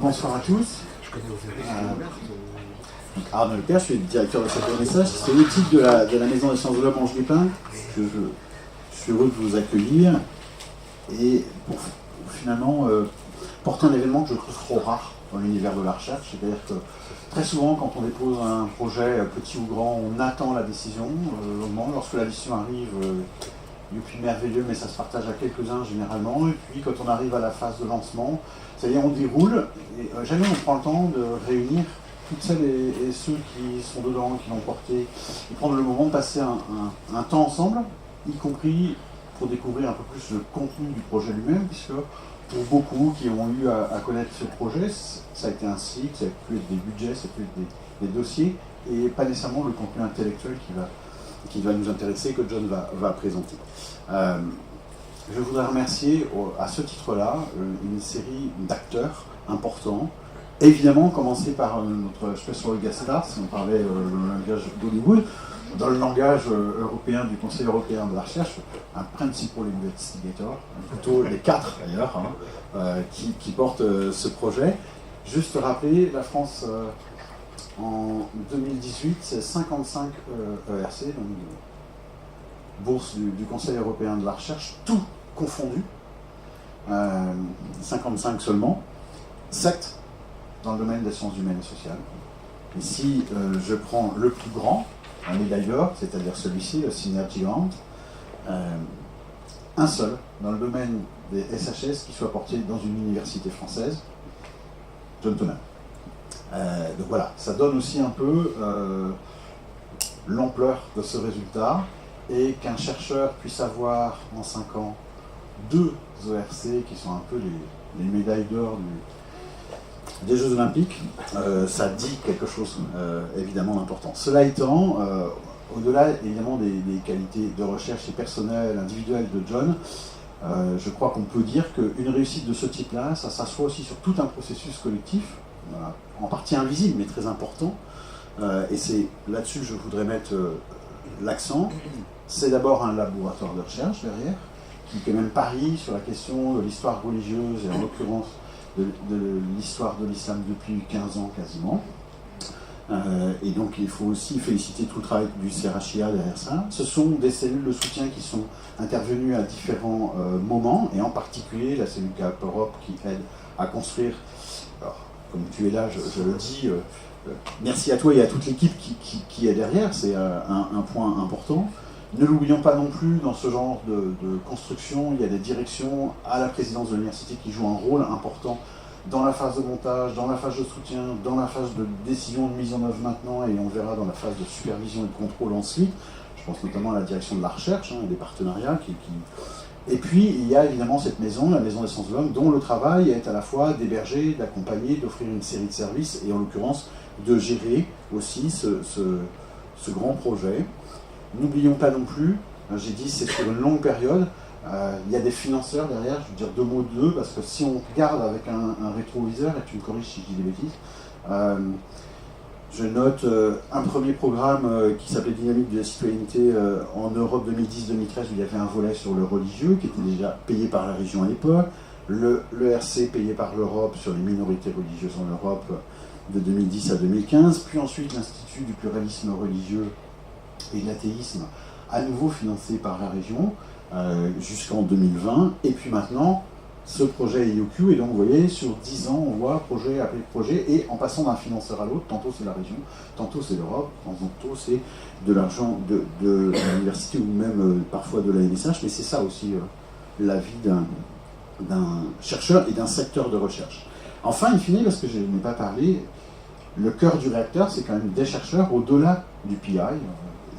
Bonsoir à tous. Arnaud Leclerc, je suis directeur de cette message. C'est le titre de la Maison des Sciences de l'Homme Ange Lupin que je suis heureux de vous accueillir et pour finalement porter un événement que je trouve trop rare dans l'univers de la recherche. C'est-à-dire que très souvent, quand on dépose un projet petit ou grand, on attend la décision. Au moment, lorsque la décision arrive, youpi, merveilleux, mais ça se partage à quelques-uns généralement. Et puis quand on arrive à la phase de lancement, c'est-à-dire on déroule, et jamais on prend le temps de réunir toutes celles et ceux qui sont dedans, qui l'ont porté, et prendre le moment de passer un temps ensemble, y compris pour découvrir un peu plus le contenu du projet lui-même, puisque pour beaucoup qui ont eu à connaître ce projet, ça a été un cycle, ça a pu être des budgets, ça a pu être des dossiers, et pas nécessairement le contenu intellectuel qui va nous intéresser, que John va présenter. Je voudrais remercier à ce titre-là une série d'acteurs importants, évidemment commencer par notre special guest star, si on parlait le langage d'Hollywood, dans le langage européen du Conseil européen de la recherche, un principal investigator, plutôt les 4 d'ailleurs, qui portent ce projet. Juste rappeler, la France en 2018, c'est 55 ERC, donc bourse du Conseil européen de la recherche, tout confondu, 55 seulement, 7 dans le domaine des sciences humaines et sociales. Et si je prends le plus grand, un médaille d'or, c'est-à-dire celui-ci, le Synergy Grant, un seul dans le domaine des SHS qui soit porté dans une université française, John Toman. Donc voilà, ça donne aussi un peu l'ampleur de ce résultat, et qu'un chercheur puisse avoir en 5 ans 2 ERC qui sont un peu les médailles d'or des Jeux Olympiques, ça dit quelque chose évidemment d'important. Cela étant, au-delà évidemment des qualités de recherche et personnelles, individuelles de John, je crois qu'on peut dire qu'une réussite de ce type-là, ça s'assoit aussi sur tout un processus collectif, en partie invisible mais très important, et c'est là-dessus que je voudrais mettre l'accent. C'est d'abord un laboratoire de recherche derrière, qui quand même parie sur la question de l'histoire religieuse, et en l'occurrence de l'histoire de l'islam depuis 15 ans quasiment. Et donc il faut aussi féliciter tout le travail du CRHIA derrière ça. Ce sont des cellules de soutien qui sont intervenues à différents moments, et en particulier la cellule CAP Europe qui aide à construire. Alors, comme tu es là, je le dis, merci à toi et à toute l'équipe qui est derrière, c'est un point important. Ne l'oublions pas non plus, dans ce genre de construction, il y a des directions à la présidence de l'université qui jouent un rôle important dans la phase de montage, dans la phase de soutien, dans la phase de décision de mise en œuvre maintenant, et on verra dans la phase de supervision et de contrôle ensuite. Je pense notamment à la direction de la recherche, et des partenariats. Et puis, il y a évidemment cette maison, la Maison des Sciences de l'Homme, dont le travail est à la fois d'héberger, d'accompagner, d'offrir une série de services, et en l'occurrence de gérer aussi ce grand projet. N'oublions pas non plus, j'ai dit c'est sur une longue période, il y a des financeurs derrière, je veux dire 2 mots d'eux, parce que si on regarde avec un rétroviseur, et tu me corriges si je dis des bêtises, je note un premier programme qui s'appelait Dynamique de la citoyenneté en Europe 2010-2013, où il y avait un volet sur le religieux, qui était déjà payé par la région à l'époque, le RC payé par l'Europe sur les minorités religieuses en Europe de 2010 à 2015, puis ensuite l'Institut du pluralisme religieux et l'athéisme, à nouveau financé par la région, jusqu'en 2020, et puis maintenant, ce projet EUQ, et donc vous voyez, sur 10 ans, on voit projet après projet, et en passant d'un financeur à l'autre, tantôt c'est la région, tantôt c'est l'Europe, tantôt c'est de l'argent de l'université, ou même parfois de la NSH, mais c'est ça aussi la vie d'un chercheur et d'un secteur de recherche. Enfin, in fine, parce que je n'ai pas parlé, le cœur du réacteur, c'est quand même des chercheurs au-delà du PI,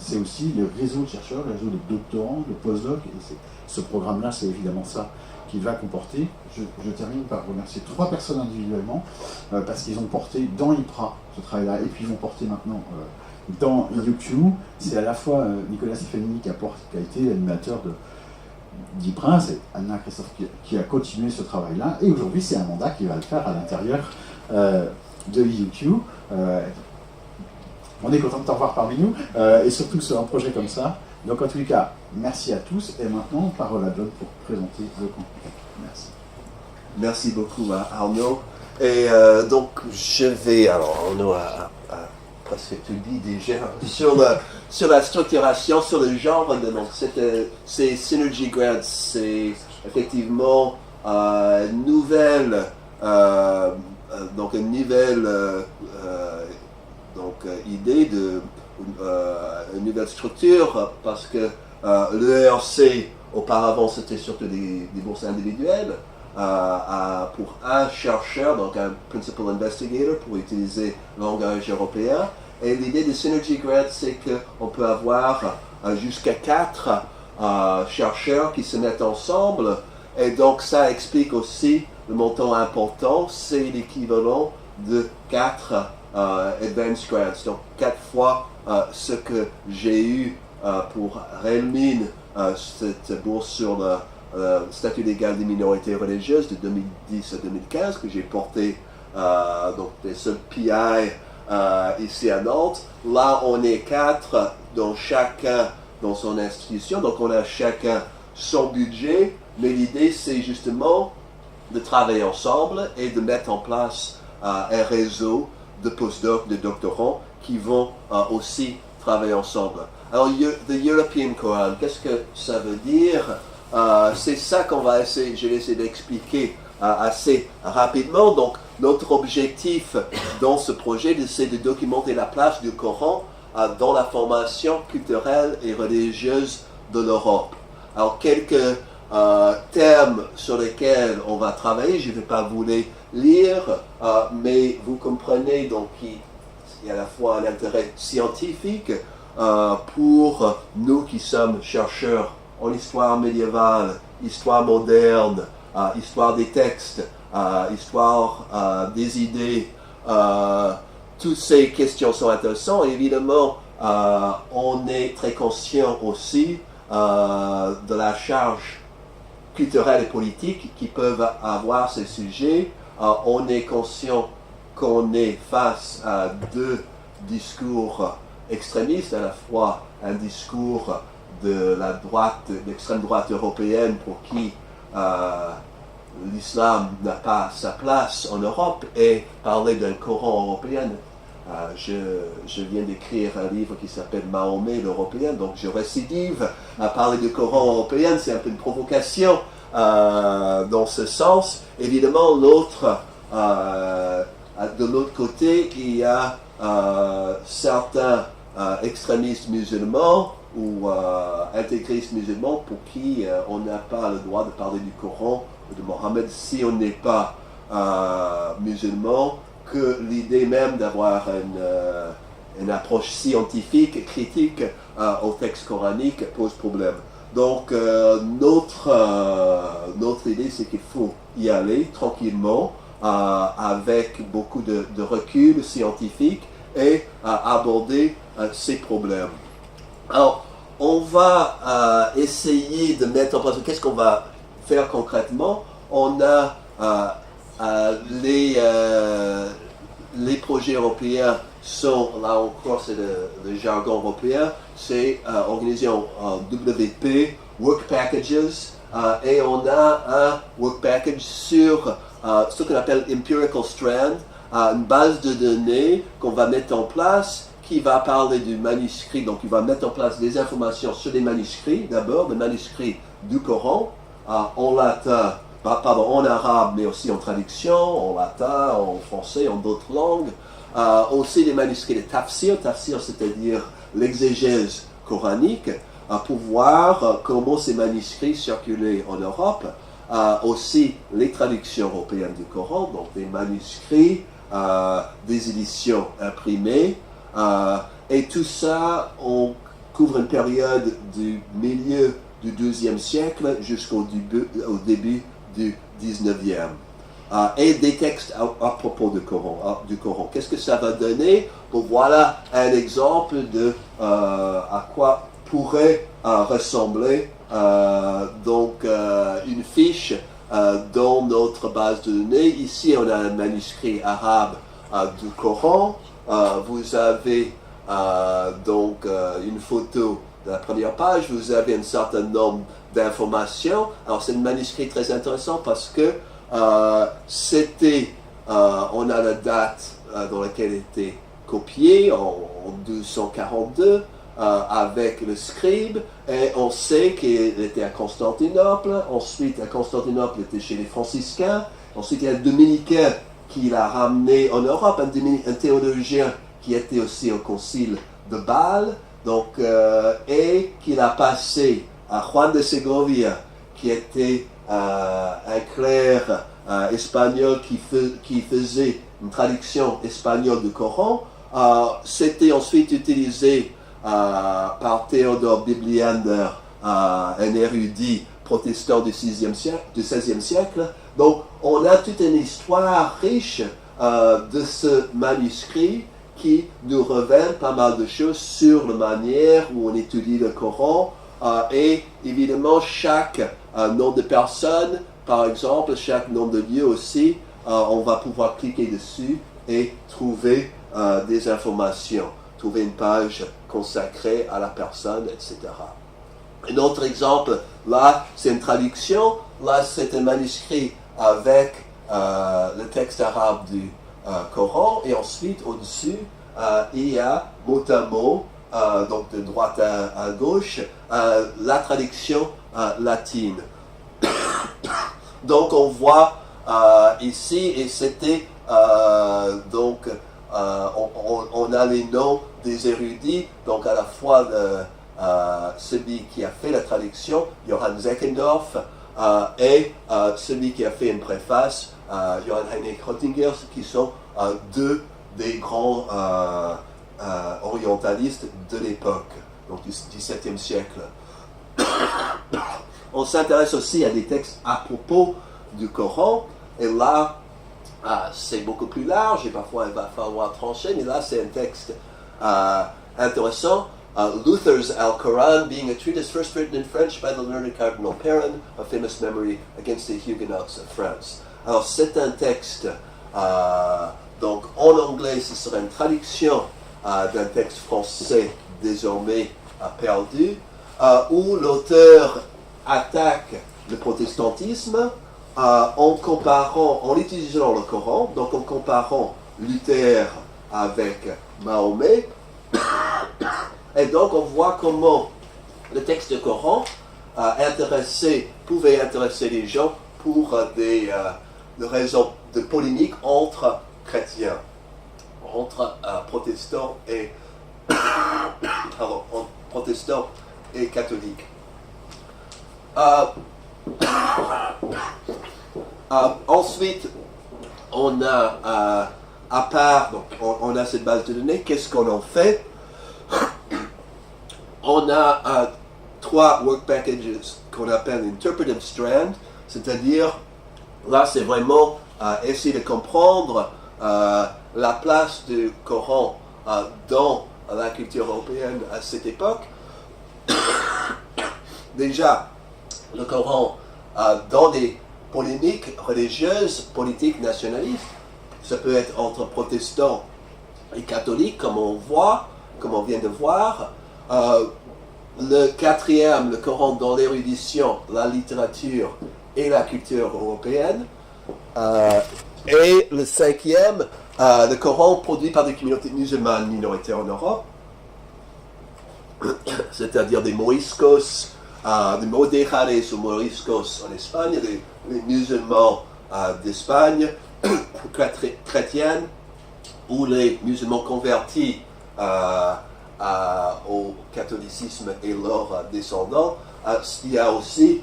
c'est aussi le réseau de chercheurs, le réseau de doctorants, de postdocs, et ce programme-là, c'est évidemment ça qu'il va comporter. Je termine par remercier 3 personnes individuellement, parce qu'ils ont porté dans IPRA ce travail-là, et puis ils vont porter maintenant dans EUQ. C'est à la fois Nicolas Stefanini qui a été l'animateur d'IPRA, c'est Anna Christophe qui a continué ce travail-là, et aujourd'hui c'est Amanda qui va le faire à l'intérieur de EUQ. On est content de t'en voir parmi nous, et surtout sur un projet comme ça. Donc en tous les cas, merci à tous, et maintenant, parole à John pour présenter le contenu. Merci. Merci beaucoup à Arnaud. Et donc, je vais, alors, on a presque tout dit déjà sur la structuration, sur le genre. Donc, c'est Synergy Grants, c'est effectivement une nouvelle idée de une nouvelle structure, parce que l'ERC auparavant c'était surtout des bourses individuelles pour un chercheur, donc un principal investigator, pour utiliser le langage européen. Et l'idée de Synergy Grant, c'est qu'on peut avoir jusqu'à 4 chercheurs qui se mettent ensemble. Et donc ça explique aussi le montant important, c'est l'équivalent de 4 Advanced Grants, donc 4 fois ce que j'ai eu pour Relmine, cette bourse sur le statut légal des minorités religieuses de 2010 à 2015 que j'ai porté, donc des seuls PI ici à Nantes. Là on est 4, dont chacun dans son institution, donc on a chacun son budget, mais l'idée c'est justement de travailler ensemble et de mettre en place un réseau de postdocs, de doctorants qui vont aussi travailler ensemble. Alors, the European Quorum, qu'est-ce que ça veut dire? C'est ça qu'on va essayer, je vais essayer d'expliquer assez rapidement. Donc, notre objectif dans ce projet, c'est de documenter la place du Coran dans la formation culturelle et religieuse de l'Europe. Alors, quelques termes sur lesquels on va travailler, je ne vais pas vous les lire, mais vous comprenez donc qu'il y a à la fois un intérêt scientifique pour nous qui sommes chercheurs en histoire médiévale, histoire moderne, histoire des textes, histoire des idées. Toutes ces questions sont intéressantes. Évidemment, on est très conscient aussi de la charge culturelle et politique qui peuvent avoir ces sujets. On est conscient qu'on est face à deux discours extrémistes, à la fois un discours de la droite, de l'extrême droite européenne pour qui l'islam n'a pas sa place en Europe, et parler d'un Coran européen. Je viens d'écrire un livre qui s'appelle Mahomet l'Européen, donc je récidive à parler du Coran européen, c'est un peu une provocation dans ce sens. Évidemment, de l'autre côté, il y a certains extrémistes musulmans ou intégristes musulmans pour qui on n'a pas le droit de parler du Coran ou de Mohammed si on n'est pas musulman, que l'idée même d'avoir une approche scientifique, critique au texte coranique pose problème. Donc notre idée, c'est qu'il faut y aller tranquillement, avec beaucoup de recul scientifique, et aborder ces problèmes. Alors, on va essayer de mettre en place, qu'est-ce qu'on va faire concrètement? On a les projets européens sont, là encore c'est le jargon européen, c'est organisé en WP, Work Packages, et on a un Work Package sur ce qu'on appelle Empirical Strand, une base de données qu'on va mettre en place, qui va parler du manuscrit, donc il va mettre en place des informations sur les manuscrits, d'abord, les manuscrits du Coran, en latin, en arabe, mais aussi en traduction, en latin, en français, en d'autres langues. Aussi les manuscrits de tafsir, c'est-à-dire l'exégèse coranique, pour voir comment ces manuscrits circulaient en Europe. Aussi les traductions européennes du Coran, donc des manuscrits, des éditions imprimées, et tout ça, on couvre une période du milieu du XIIe siècle jusqu'au début du XIXe. Et des textes à propos du Coran. Qu'est-ce que ça va donner? Bon, voilà un exemple de à quoi pourrait ressembler une fiche dans notre base de données. Ici, on a un manuscrit arabe du Coran. Vous avez une photo de la première page. Vous avez un certain nombre d'informations. Alors, c'est un manuscrit très intéressant parce que c'était on a la date dans laquelle il était copié en 1242 avec le scribe, et on sait qu'il était à Constantinople. Ensuite, à Constantinople, il était chez les franciscains. Ensuite, il y a un dominicain qui l'a ramené en Europe, un théologien qui était aussi au concile de Bâle, donc, et qui l'a passé à Juan de Segovia, qui était un clerc espagnol qui faisait une traduction espagnole du Coran. C'était ensuite utilisé par Théodore Bibliander, un érudit protestant du XVIe siècle. Donc, on a toute une histoire riche de ce manuscrit qui nous révèle pas mal de choses sur la manière où on étudie le Coran. Et évidemment, chaque nom de personne, par exemple, chaque nom de lieu aussi, on va pouvoir cliquer dessus et trouver des informations, trouver une page consacrée à la personne, etc. Un autre exemple, là, c'est une traduction. Là, c'est un manuscrit avec le texte arabe du Coran. Et ensuite, au-dessus, il y a mot à mot, donc de droite à gauche, la traduction latine. Donc, on voit ici, et c'était donc, on a les noms des érudits, donc à la fois celui qui a fait la traduction, Johann Zeckendorf, et celui qui a fait une préface, Johann Heinrich Rottinger, qui sont deux des grands orientalistes de l'époque, donc du XVIIe siècle. On s'intéresse aussi à des textes à propos du Coran, et là, c'est beaucoup plus large, et parfois il va falloir trancher, mais là c'est un texte intéressant. Luther's Al-Quran, being a treatise first written in French by the learned Cardinal Perrin, of famous memory against the Huguenots of France. Alors c'est un texte, donc en anglais ce serait une traduction d'un texte français désormais perdu, où l'auteur attaque le protestantisme en utilisant le Coran, donc en comparant Luther avec Mahomet. Et donc on voit comment le texte du Coran pouvait intéresser les gens pour des raisons de polémique entre chrétiens, entre protestants et catholiques. Ensuite, on a à part, donc on a cette base de données. Qu'est-ce qu'on en fait? On a 3 work packages qu'on appelle Interpretive Strand, c'est-à-dire, là c'est vraiment essayer de comprendre la place du Coran dans la culture européenne à cette époque. Déjà, le Coran dans des polémiques religieuses, politiques, nationalistes, ça peut être entre protestants et catholiques, comme on vient de voir. Le 4e, le Coran dans l'érudition, la littérature et la culture européenne. Et le 5e, le Coran produit par des communautés musulmanes minoritaires en Europe, c'est-à-dire des moriscos, des moderares ou moriscos en Espagne, les musulmans d'Espagne, chrétiennes, ou les musulmans convertis au catholicisme et leurs descendants. Il y a aussi,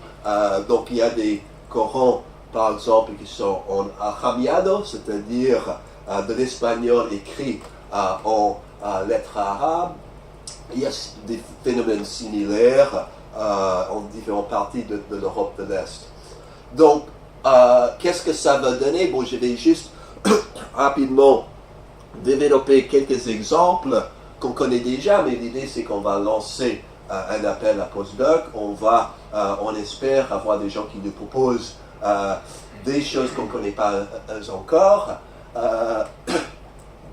donc il y a des Corans, par exemple, qui sont en aramiano, c'est-à-dire de l'espagnol écrit en lettres arabes. Il y a des phénomènes similaires en différentes parties de l'Europe de l'Est. Donc, qu'est-ce que ça va donner? Bon, je vais juste rapidement développer quelques exemples qu'on connaît déjà, mais l'idée c'est qu'on va lancer un appel à postdoc. On espère avoir des gens qui nous proposent des choses qu'on ne connaît pas encore.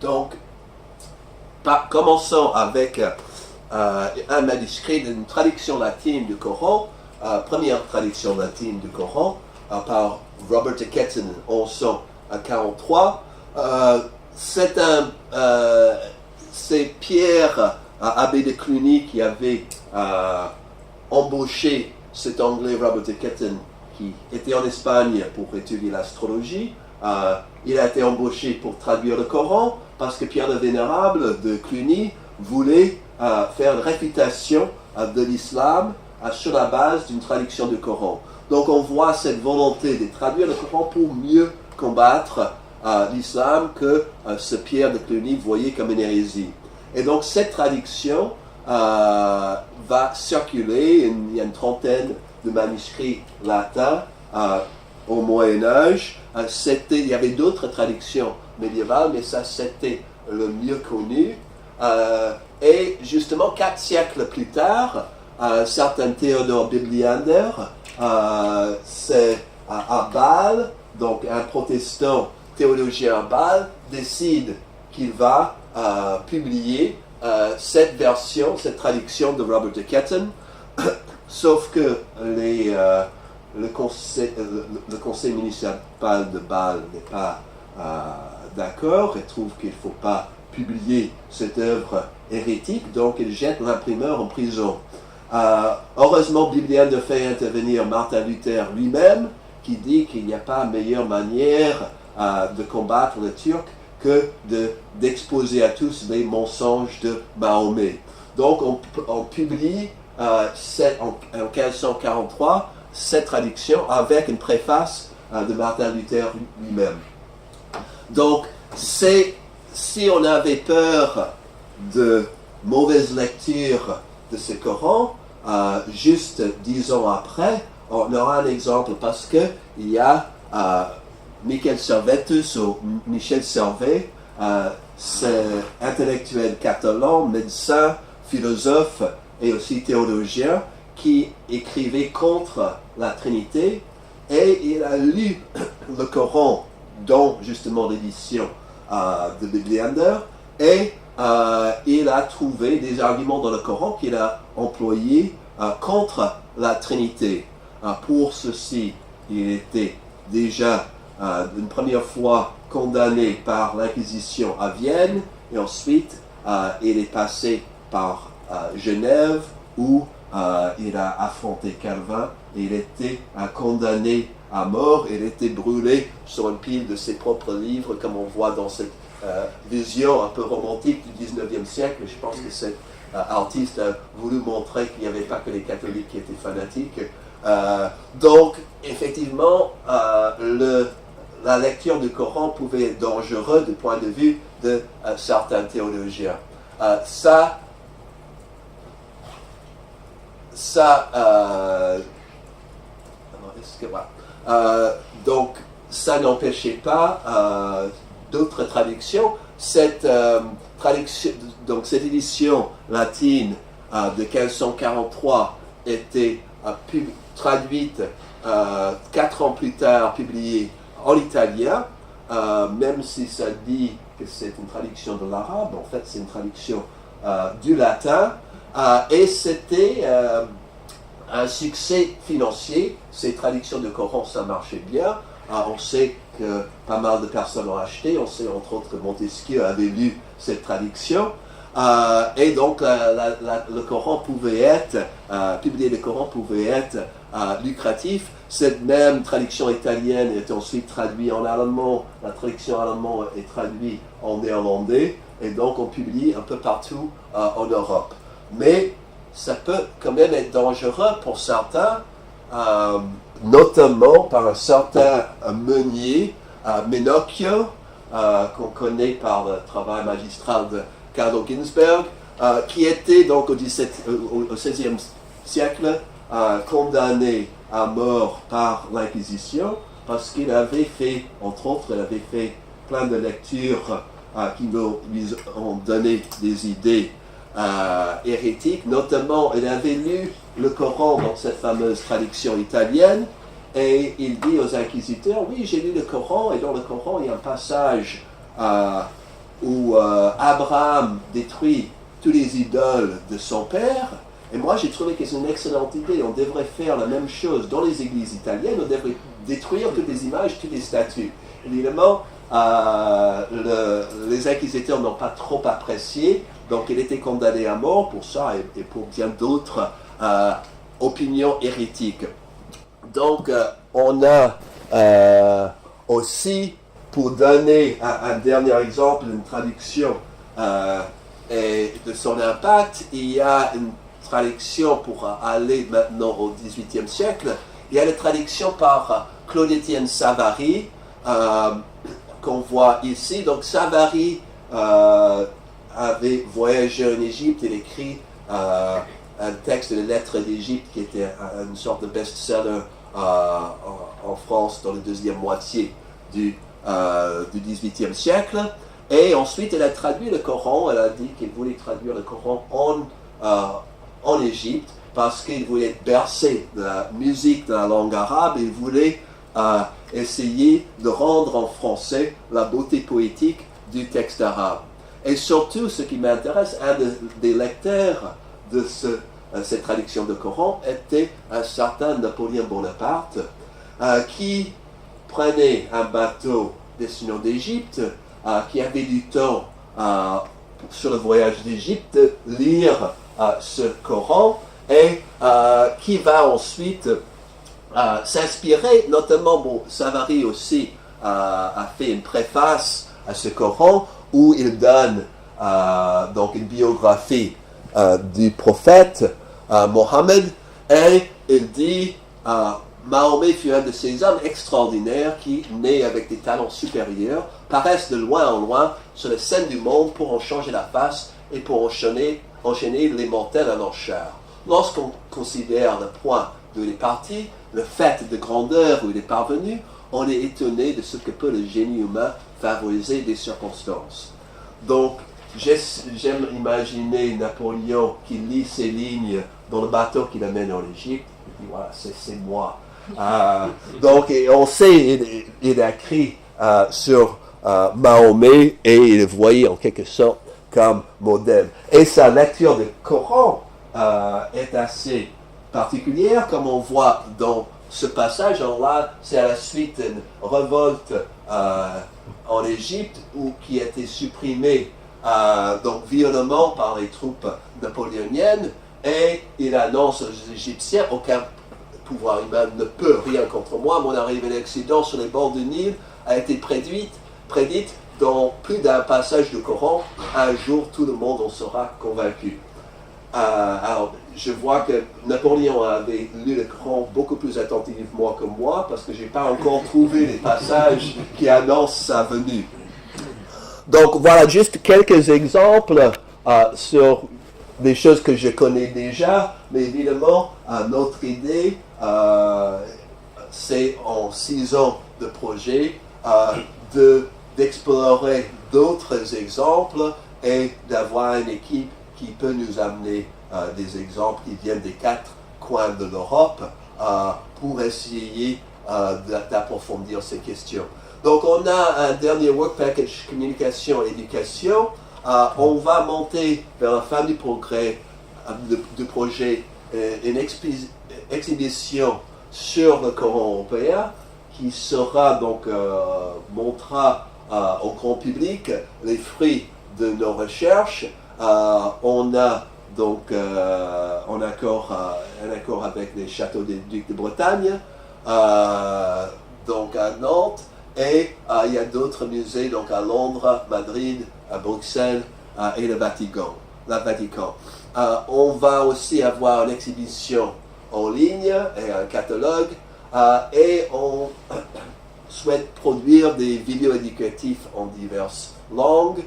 Donc, commençons avec un manuscrit d'une traduction latine du Coran, première traduction latine du Coran par Robert de Ketton en 1188. 43. C'est Pierre, abbé de Cluny, qui avait embauché cet Anglais Robert de Ketton, qui était en Espagne pour étudier l'astrologie. Il a été embauché pour traduire le Coran, parce que Pierre le Vénérable de Cluny voulait faire une réfutation de l'islam sur la base d'une traduction du Coran. Donc on voit cette volonté de traduire le Coran pour mieux combattre l'islam que ce Pierre de Cluny voyait comme une hérésie. Et donc cette traduction va circuler, il y a une trentaine de manuscrits latins au Moyen-Âge. Il y avait d'autres traductions médiévales, mais ça c'était le mieux connu. Et justement, 4 siècles plus tard, certain Théodore Bibliander, c'est à Bâle, donc un protestant théologien à Bâle, décide qu'il va publier cette version, cette traduction de Robert de Ketton, sauf que le conseil municipal de Bâle n'est pas d'accord et trouve qu'il ne faut pas publier cette œuvre hérétique, donc il jette l'imprimeur en prison. Heureusement, Bibliander fait intervenir Martin Luther lui-même, qui dit qu'il n'y a pas meilleure manière de combattre les Turcs que d'exposer à tous les mensonges de Mahomet. Donc on publie en 1543 cette traduction avec une préface de Martin Luther lui-même. Donc si on avait peur de mauvaise lecture de ce Coran, juste 10 ans après, on aura un exemple parce que il y a Michel Servetus ou Michel Servet, c'est intellectuel catalan, médecin, philosophe et aussi théologien qui écrivait contre la Trinité, et il a lu le Coran dont justement l'édition de Bibliander, et il a trouvé des arguments dans le Coran qu'il a employés contre la Trinité. Pour ceci, il était déjà une première fois condamné par l'Inquisition à Vienne, et ensuite il est passé par Genève où il a affronté Calvin, et il était condamné à mort. Il était brûlé sur une pile de ses propres livres, comme on voit dans cette vision un peu romantique du 19e siècle. Je pense que cet artiste a voulu montrer qu'il n'y avait pas que les catholiques qui étaient fanatiques. Donc, effectivement, la lecture du Coran pouvait être dangereuse du point de vue de certains théologiens. Donc, ça n'empêchait pas d'autres traductions. Cette édition latine de 1543 était traduite 4 ans plus tard, publiée en italien, même si ça dit que c'est une traduction de l'arabe. En fait, c'est une traduction du latin, et c'était un succès financier. Ces traductions de Coran, ça marchait bien. On sait que pas mal de personnes l'ont acheté. On sait entre autres que Montesquieu avait lu cette traduction. Et donc le Coran pouvait être, publier le Coran pouvait être lucratif. Cette même traduction italienne est ensuite traduite en allemand. La traduction allemande est traduite en néerlandais. Et donc on publie un peu partout en Europe. Mais ça peut quand même être dangereux pour certains, notamment par un certain meunier, Menocchio, qu'on connaît par le travail magistral de Carlo Ginzburg, qui était donc au XVIe siècle condamné à mort par l'Inquisition parce qu'il avait fait, entre autres, il avait fait plein de lectures qui lui ont donné des idées hérétiques. Notamment, il avait lu le Coran dans cette fameuse traduction italienne, et il dit aux inquisiteurs: oui, j'ai lu le Coran, et dans le Coran il y a un passage où Abraham détruit toutes les idoles de son père, et moi j'ai trouvé que c'est une excellente idée. On devrait faire la même chose dans les églises italiennes. On devrait détruire détruire toutes les images, toutes les statues. Évidemment, les inquisiteurs n'ont pas trop apprécié, donc il était condamné à mort pour ça et pour bien d'autres opinions hérétiques. Donc, on a aussi, pour donner un dernier exemple, une traduction et de son impact, il y a une traduction pour aller maintenant au XVIIIe siècle. Il y a la traduction par Claude-Étienne Savary, qu'on voit ici. Donc Savary avait voyagé en Égypte, il écrit un texte de lettres d'Égypte qui était une sorte de best-seller en France dans la deuxième moitié du XVIIIe siècle. Et ensuite, elle a traduit le Coran. Elle a dit qu'elle voulait traduire le Coran en Égypte parce qu'il voulait être bercé de la musique de la langue arabe et il voulait essayer de rendre en français la beauté poétique du texte arabe. Et surtout, ce qui m'intéresse, un des lecteurs de cette traduction de Coran était un certain Napoléon Bonaparte qui prenait un bateau destinant d'Égypte, qui avait du temps sur le voyage d'Égypte lire ce Coran et qui va ensuite s'inspirer, notamment Savary aussi a fait une préface à ce Coran où il donne donc une biographie du prophète Mohammed et il dit Mahomet fut un de ces hommes extraordinaires qui, nés avec des talents supérieurs, paraissent de loin en loin sur la scène du monde pour en changer la face et pour enchaîner les mortels à leur chair. Lorsqu'on considère le point d'où il est parti, le fait de grandeur où il est parvenu, on est étonné de ce que peut le génie humain favoriser des circonstances. Donc, j'aime imaginer Napoléon qui lit ces lignes dans le bateau qui l'amène en Égypte. Il dit, voilà, c'est moi. Donc, on sait, il a écrit sur Mahomet et il le voyait en quelque sorte comme modèle. Et sa lecture du Coran est assez particulière, comme on voit dans ce passage. Alors là, c'est à la suite d'une révolte en Égypte qui a été supprimée donc violemment par les troupes napoléoniennes, et il annonce aux Égyptiens aucun pouvoir humain ne peut rien contre moi. Mon arrivée d'accident sur les bords du Nil a été prédite dans plus d'un passage du Coran. Un jour, tout le monde en sera convaincu. Alors, je vois que Napoléon avait lu le Coran beaucoup plus attentivement que moi, parce que je n'ai pas encore trouvé les passages qui annoncent sa venue. Donc voilà juste quelques exemples sur des choses que je connais déjà, mais évidemment, notre idée, c'est en 6 ans de projet, d'explorer d'autres exemples et d'avoir une équipe qui peut nous amener des exemples qui viennent des 4 coins de l'Europe pour essayer d'approfondir ces questions. Donc on a un dernier work package communication et éducation. On va monter vers la fin du progrès du projet une exhibition sur le Coran européen qui sera donc montrera au grand public les fruits de nos recherches. On a donc un accord avec les châteaux des Ducs de Bretagne, donc à Nantes, et il y a d'autres musées donc à Londres, Madrid, à Bruxelles et le Vatican. On va aussi avoir une exhibition en ligne et un catalogue, et on souhaite produire des vidéos éducatives en diverses langues,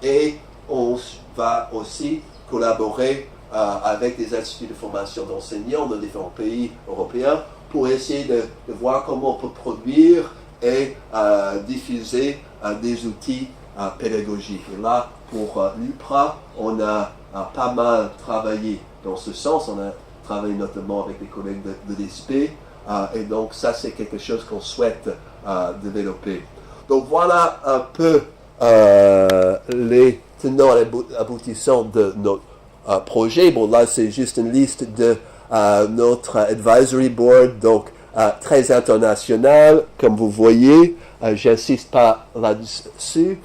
et on va aussi collaborer avec des instituts de formation d'enseignants dans différents pays européens pour essayer de voir comment on peut produire et diffuser des outils pédagogiques. Et là, pour l'UPRA, on a pas mal travaillé dans ce sens. On a travaillé notamment avec les collègues de l'ESP, et donc ça, c'est quelque chose qu'on souhaite développer. Donc voilà un peu les tenants et aboutissants de notre projet. Bon, là, c'est juste une liste de notre advisory board, donc très international, comme vous voyez. J'insiste pas là-dessus.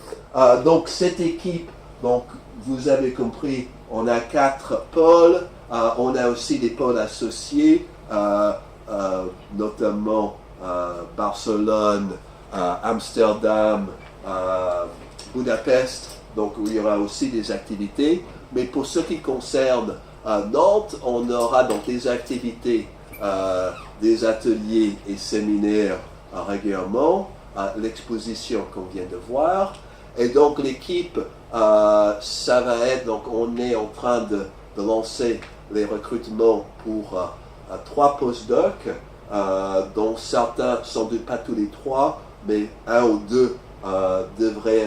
Donc cette équipe, donc vous avez compris, on a 4 pôles. On a aussi des pôles associés, notamment Barcelone, Amsterdam, Budapest, donc où il y aura aussi des activités. Mais pour ce qui concerne Nantes, on aura donc des activités, des ateliers et séminaires régulièrement, l'exposition qu'on vient de voir. Et donc l'équipe, ça va être, donc on est en train de lancer les recrutements pour 3 postdocs, dont certains, sans doute pas tous les 3, mais 1 ou 2 devraient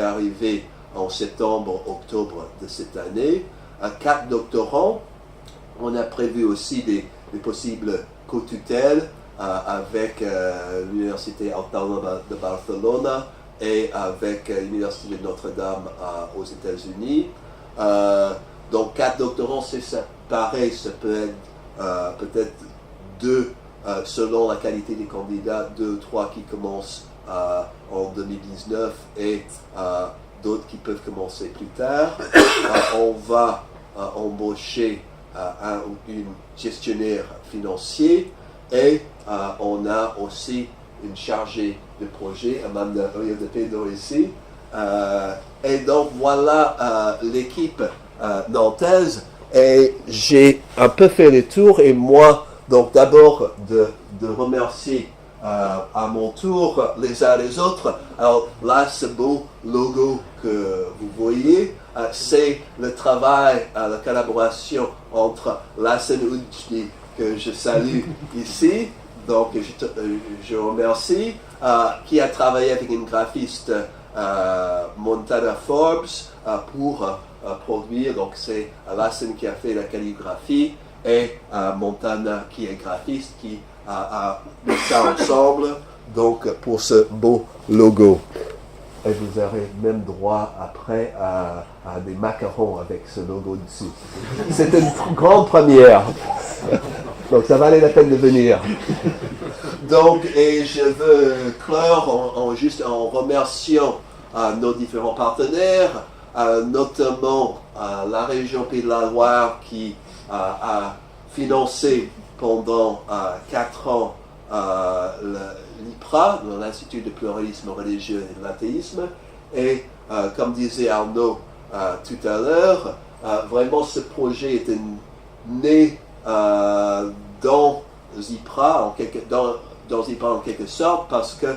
arriver en septembre, octobre de cette année. 4 doctorants. On a prévu aussi des possibles co-tutelles avec l'Université Autónoma de Barcelone et avec l'Université de Notre-Dame aux États-Unis. Donc 4 doctorants, c'est ça, pareil, ça peut être peut-être 2 selon la qualité des candidats, 2 ou 3 qui commencent en 2019 et d'autres qui peuvent commencer plus tard. On va embaucher un ou une gestionnaire financier et on a aussi une chargée de projet, Amanda Riodepedro ici. Et donc voilà l'équipe nantaise. Et j'ai un peu fait le tour et moi, donc d'abord de remercier à mon tour les uns les autres. Alors là, ce beau logo que vous voyez, c'est le travail, la collaboration entre Lassen Udjdi, que je salue ici, donc je remercie, qui a travaillé avec une graphiste Montana Forbes pour produire, donc c'est Lassen qui a fait la calligraphie et Montana qui est graphiste qui a mis ça ensemble donc pour ce beau logo. Et vous aurez même droit après à des macarons avec ce logo dessus. C'est une grande première. Donc ça valait la peine de venir. Donc, et je veux clore juste en remerciant nos différents partenaires, notamment la région Pays de la Loire qui a financé pendant 4 ans l'IPRA, l'Institut de pluralisme religieux et de l'athéisme. Et comme disait Arnaud tout à l'heure, vraiment ce projet était né dans IPRA en quelque sorte, parce que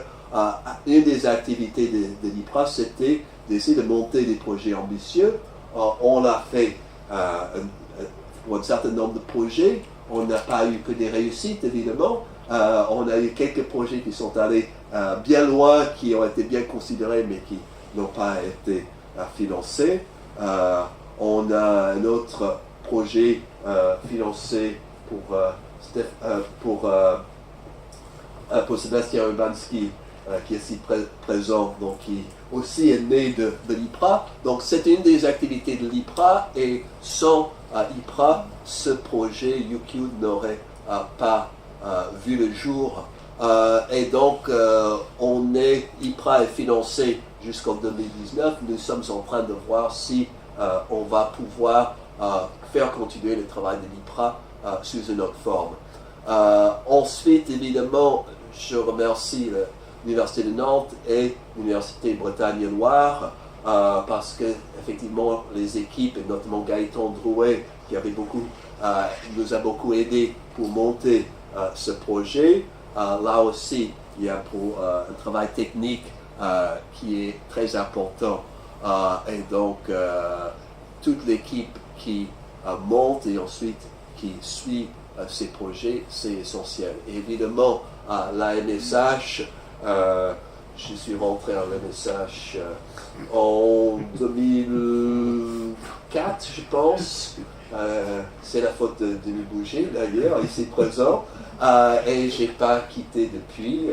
une des activités de l'IPRA, c'était d'essayer de monter des projets ambitieux. On l'a fait pour un certain nombre de projets. On n'a pas eu que des réussites, évidemment. On a eu quelques projets qui sont allés bien loin, qui ont été bien considérés, mais qui n'ont pas été financés. On a un autre projet financé pour Sébastien Urbanski, qui est ici présent, donc qui aussi est né de l'IPRA. Donc c'est une des activités de l'IPRA, et sans IPRA, ce projet UQ n'aurait pas vu le jour. Et donc IPRA est financé jusqu'en 2019. Nous sommes en train de voir si on va pouvoir faire continuer le travail de l'IPRA sous une autre forme. Ensuite, évidemment, je remercie l'Université de Nantes et l'Université Bretagne-Loire parce que effectivement les équipes, et notamment Gaëtan Drouet, qui nous a beaucoup aidé pour monter ce projet. Là aussi, il y a un travail technique qui est très important. Et donc, toute l'équipe qui monte et ensuite qui suit ces projets, c'est essentiel. Et évidemment, la MSH, je suis rentré à la MSH en 2004, je pense. C'est la faute de Denis Bouger, d'ailleurs, ici présent. Et je n'ai pas quitté depuis.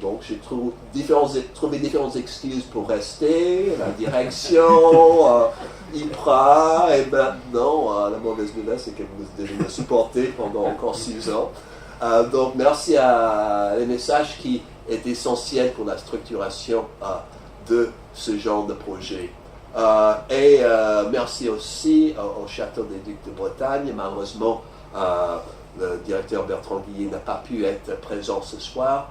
Donc j'ai trouvé différentes excuses pour rester. La direction, IPRA, et maintenant, la mauvaise nouvelle, c'est que vous devez me supporter pendant encore 6 ans. Donc merci à les messages qui est essentiel pour la structuration de ce genre de projet. Merci aussi au Château des Ducs de Bretagne. Malheureusement, le directeur Bertrand Guillet n'a pas pu être présent ce soir,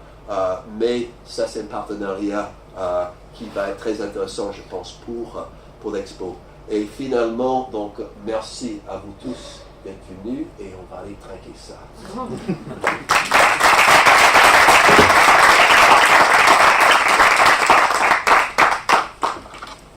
mais ça c'est un partenariat qui va être très intéressant, je pense, pour l'expo. Et finalement, donc, merci à vous tous d'être venus et on va aller traquer ça.